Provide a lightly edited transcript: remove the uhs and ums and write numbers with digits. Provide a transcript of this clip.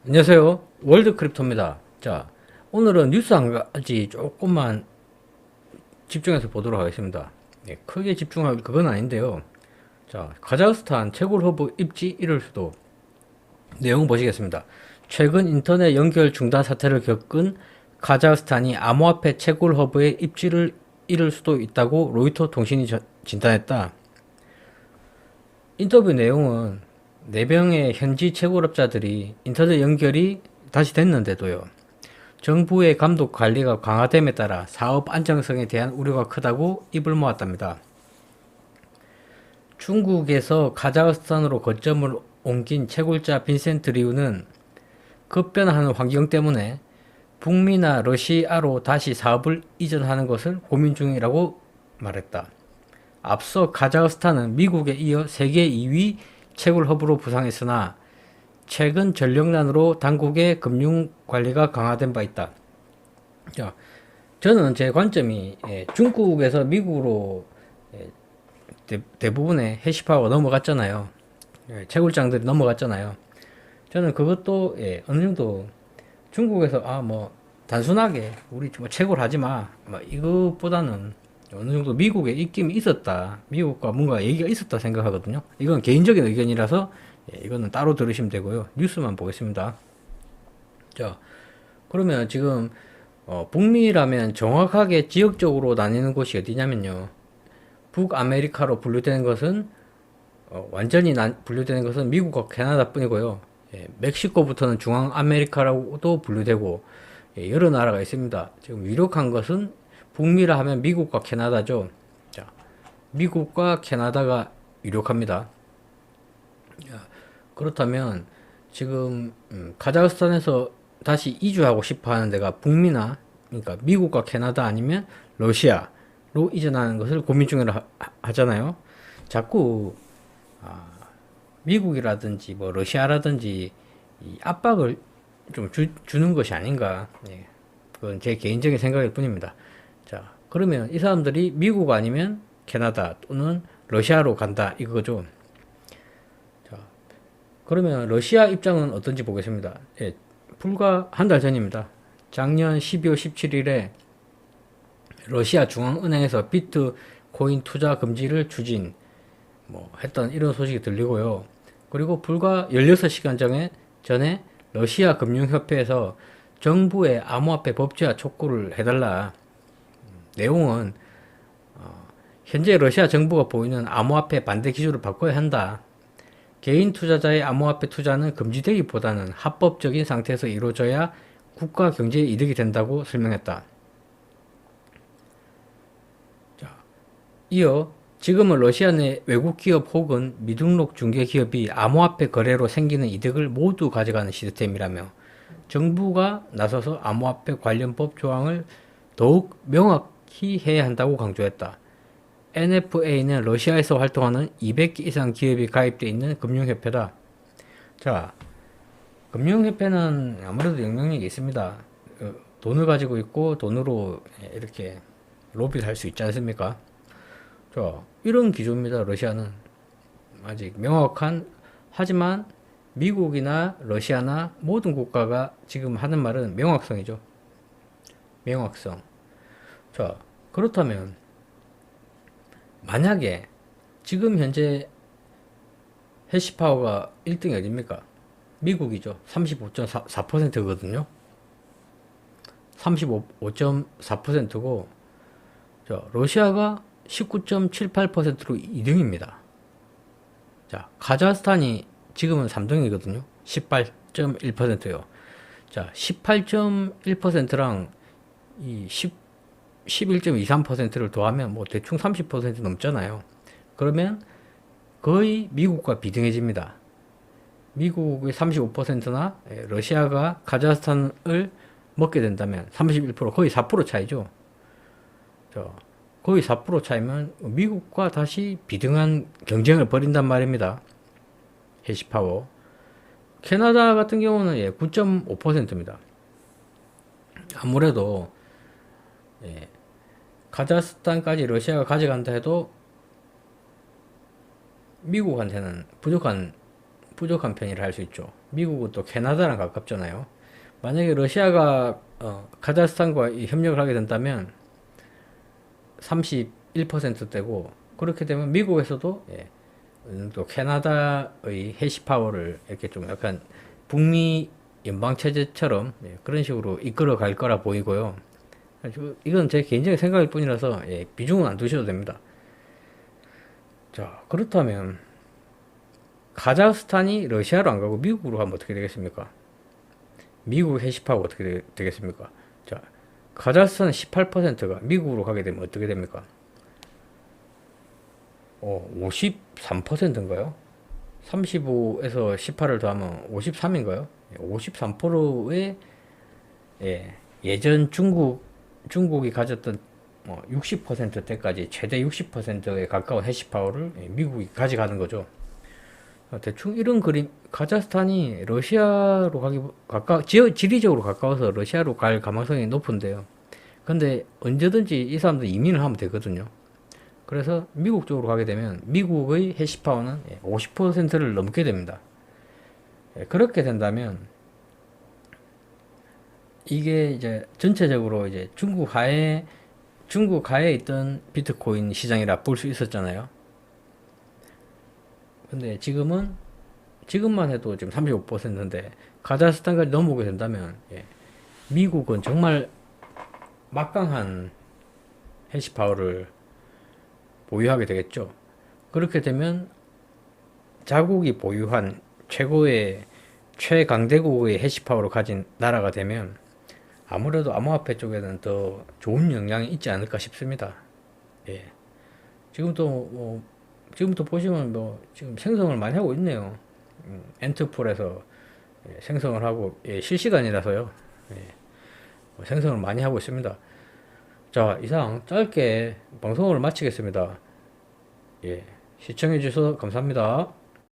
안녕하세요. 월드 크립토입니다. 자, 오늘은 뉴스 한 가지 조금만 집중해서 보도록 하겠습니다. 예, 크게 집중할 그건 아닌데요. 자, 카자흐스탄 채굴 허브 입지 이럴 수도. 내용 보시겠습니다. 최근 인터넷 연결 중단 사태를 겪은 카자흐스탄이 암호화폐 채굴 허브의 입지를 잃을 수도 있다고 로이터 통신이 진단했다. 인터뷰 내용은 4명의 현지 채굴업자들이 인터넷 연결이 다시 됐는데도요. 정부의 감독 관리가 강화됨에 따라 사업 안정성에 대한 우려가 크다고 입을 모았답니다. 중국에서 카자흐스탄으로 거점을 옮긴 채굴자 빈센트 리우는 급변하는 환경 때문에 북미나 러시아로 다시 사업을 이전하는 것을 고민 중이라고 말했다. 앞서 카자흐스탄은 미국에 이어 세계 2위 채굴 허브로 부상했으나 최근 전력난으로 당국의 금융 관리가 강화된 바 있다. 자, 저는 제 관점이 중국에서 미국으로 대부분의 해시파워가 넘어갔잖아요. 채굴장들이 넘어갔잖아요. 저는 그것도 어느 정도 중국에서 뭐 단순하게 우리 뭐 채굴하지 마, 뭐 이것보다는 어느 정도 미국에 입김이 있었다. 미국과 뭔가 얘기가 있었다 생각하거든요. 이건 개인적인 의견이라서 이거는 따로 들으시면 되고요. 뉴스만 보겠습니다. 자, 그러면 지금 북미라면 정확하게 지역적으로 나뉘는 곳이 어디냐면요. 북아메리카로 분류되는 것은 완전히 분류되는 것은 미국과 캐나다뿐이고요. 멕시코부터는 중앙아메리카라고도 분류되고 여러 나라가 있습니다. 지금 유력한 것은 북미라 하면 미국과 캐나다죠. 자, 미국과 캐나다가 유력합니다. 그렇다면 지금 카자흐스탄에서 다시 이주하고 싶어 하는 데가 북미나 그러니까 미국과 캐나다 아니면 러시아로 이전하는 것을 고민 중이라 하잖아요. 자꾸 미국이라든지 뭐 러시아라든지 이 압박을 좀 주는 것이 아닌가. 예. 그건 제 개인적인 생각일 뿐입니다. 자, 그러면 이 사람들이 미국 아니면 캐나다 또는 러시아로 간다 이거죠. 자, 그러면 러시아 입장은 어떤지 보겠습니다. 예, 불과 한 달 전입니다. 작년 12월 17일에 러시아 중앙은행에서 비트코인 투자 금지를 추진 했던 이런 소식이 들리고요. 그리고 불과 16시간 전에 러시아 금융협회에서 정부의 암호화폐 법제화 촉구를 해달라. 내용은 현재 러시아 정부가 보이는 암호화폐 반대 기조를 바꿔야 한다. 개인 투자자의 암호화폐 투자는 금지되기보다는 합법적인 상태에서 이루어져야 국가 경제에 이득이 된다고 설명했다. 자, 이어 지금은 러시아 내 외국 기업 혹은 미등록 중개 기업이 암호화폐 거래로 생기는 이득을 모두 가져가는 시스템이라며 정부가 나서서 암호화폐 관련법 조항을 더욱 명확히 해야 한다고 강조했다. NFA는 러시아에서 활동하는 200개 이상 기업이 가입되어 있는 금융협회다. 자, 금융협회는 아무래도 영향력이 있습니다. 돈을 가지고 있고 돈으로 이렇게 로비를 할 수 있지 않습니까? 자, 이런 기조입니다. 러시아는 아직 명확한 하지만 미국이나 러시아나 모든 국가가 지금 하는 말은 명확성이죠. 명확성. 자, 그렇다면 만약에 지금 현재 해시파워가 1등이 어딥니까? 미국이죠. 35.4%거든요. 35.4%고 러시아가 19.78%로 2등입니다. 자, 카자흐스탄이 지금은 3등이거든요. 18.1%요. 자, 18.1%랑 이 11.23%를 더하면 뭐 대충 30% 넘잖아요. 그러면 거의 미국과 비등해집니다. 미국의 35%나 러시아가 카자흐스탄을 먹게 된다면 31% 거의 4% 차이죠. 거의 4% 차이면 미국과 다시 비등한 경쟁을 벌인단 말입니다. 해시파워. 캐나다 같은 경우는 9.5%입니다. 아무래도 카자흐스탄까지 러시아가 가져간다 해도 미국한테는 부족한 편이라 할 수 있죠. 미국은 또 캐나다랑 가깝잖아요. 만약에 러시아가 카자흐스탄과 이 협력을 하게 된다면 31%대고, 그렇게 되면 미국에서도 또 캐나다의 해시 파워를 이렇게 좀 약간 북미 연방 체제처럼 그런 식으로 이끌어 갈 거라 보이고요. 이건 제 개인적인 생각일 뿐이라서 비중은 안 두셔도 됩니다. 자, 그렇다면 카자흐스탄이 러시아로 안 가고 미국으로 가면 어떻게 되겠습니까? 미국 해시파워가 어떻게 되겠습니까? 자, 카자흐스탄 18%가 미국으로 가게 되면 어떻게 됩니까? 53%인가요? 35에서 18을 더하면 53인가요? 53%의 예전 중국이 가졌던 60%대까지 최대 60%에 가까운 해시파워를 미국이 가져가는 거죠. 대충 이런 그림, 카자흐스탄이 러시아로 지리적으로 가까워서 러시아로 갈 가능성이 높은데요. 근데 언제든지 이 사람들 이민을 하면 되거든요. 그래서 미국 쪽으로 가게 되면 미국의 해시파워는 50%를 넘게 됩니다. 그렇게 된다면 이게 이제 전체적으로 이제 중국 하에 있던 비트코인 시장이라 볼 수 있었잖아요. 근데 지금만 해도 지금 35%인데 카자흐스탄까지 넘어오게 된다면 미국은 정말 막강한 해시파워를 보유하게 되겠죠. 그렇게 되면 자국이 보유한 최강대국의 해시파워를 가진 나라가 되면 아무래도 암호화폐 쪽에는 더 좋은 영향이 있지 않을까 싶습니다. 지금부터 보시면 지금 생성을 많이 하고 있네요. 엔트풀에서 생성을 하고 실시간이라서요. 생성을 많이 하고 있습니다. 자, 이상 짧게 방송을 마치겠습니다. 시청해 주셔서 감사합니다.